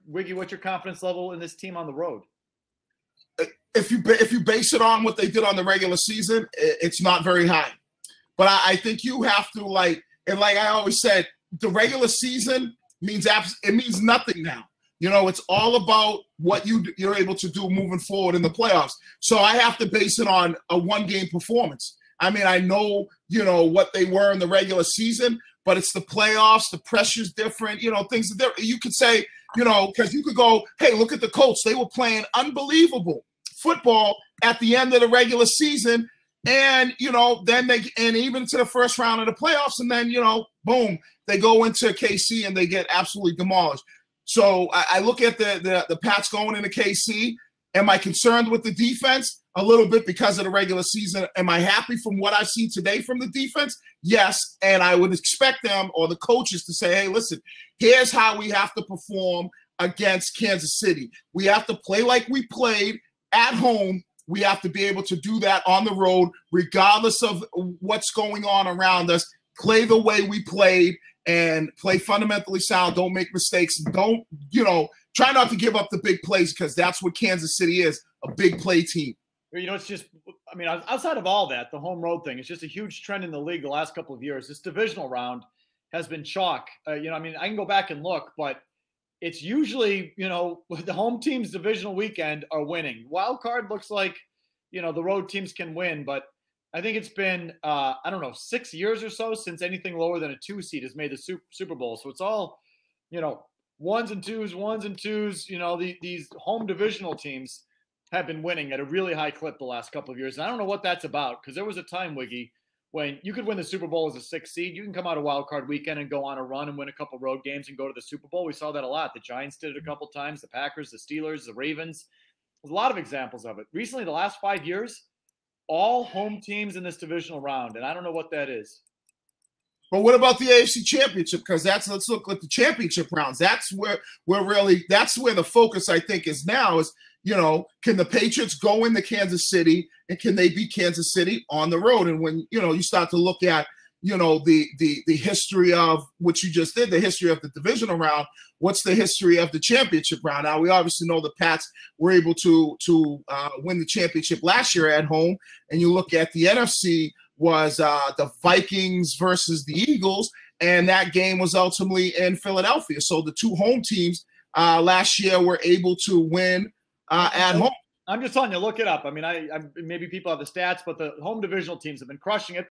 Wiggy, what's your confidence level in this team on the road? If you base it on what they did on the regular season, it's not very high. But I think you have to, like I always said, the regular season means nothing now. It's all about what you're able to do moving forward in the playoffs. So I have to base it on a one-game performance. I mean, I know, what they were in the regular season, but it's the playoffs. The pressure's different. Things are different. You could say, because you could go, hey, look at the Colts. They were playing unbelievable football at the end of the regular season. And, then even to the first round of the playoffs. And then, boom, they go into KC and they get absolutely demolished. So I look at the Pats going into KC. Am I concerned with the defense? A little bit because of the regular season. Am I happy from what I've seen today from the defense? Yes. And I would expect them or the coaches to say, hey, listen, here's how we have to perform against Kansas City. We have to play like we played at home. We have to be able to do that on the road, regardless of what's going on around us. Play the way we played and play fundamentally sound. Don't make mistakes. Don't, try not to give up the big plays, because that's what Kansas City is, a big play team. It's just, outside of all that, the home road thing, it's just a huge trend in the league the last couple of years. This divisional round has been chalk. I can go back and look, but it's usually, the home team's divisional weekend are winning. Wild card looks like, the road teams can win, but I think it's been, 6 years or so since anything lower than a 2 seed has made the Super Bowl. So it's all, ones and twos. These home divisional teams have been winning at a really high clip the last couple of years. And I don't know what that's about, because there was a time, Wiggy, when you could win the Super Bowl as a 6 seed. You can come out of wild card weekend and go on a run and win a couple road games and go to the Super Bowl. We saw that a lot. The Giants did it a couple times, the Packers, the Steelers, the Ravens. There's a lot of examples of it. Recently, the last 5 years, all home teams in this divisional round, and I don't know what that is. But what about the AFC Championship? Because let's look at the championship rounds. That's where the focus, I think, is now is, can the Patriots go into Kansas City, and can they beat Kansas City on the road? And when, you start to look at, the history of what you just did, the history of the divisional round, what's the history of the championship round? Now, we obviously know the Pats were able to win the championship last year at home. And you look at the NFC was the Vikings versus the Eagles, and that game was ultimately in Philadelphia. So the two home teams last year were able to win at home. I'm just telling you, look it up. Maybe people have the stats, but the home divisional teams have been crushing it.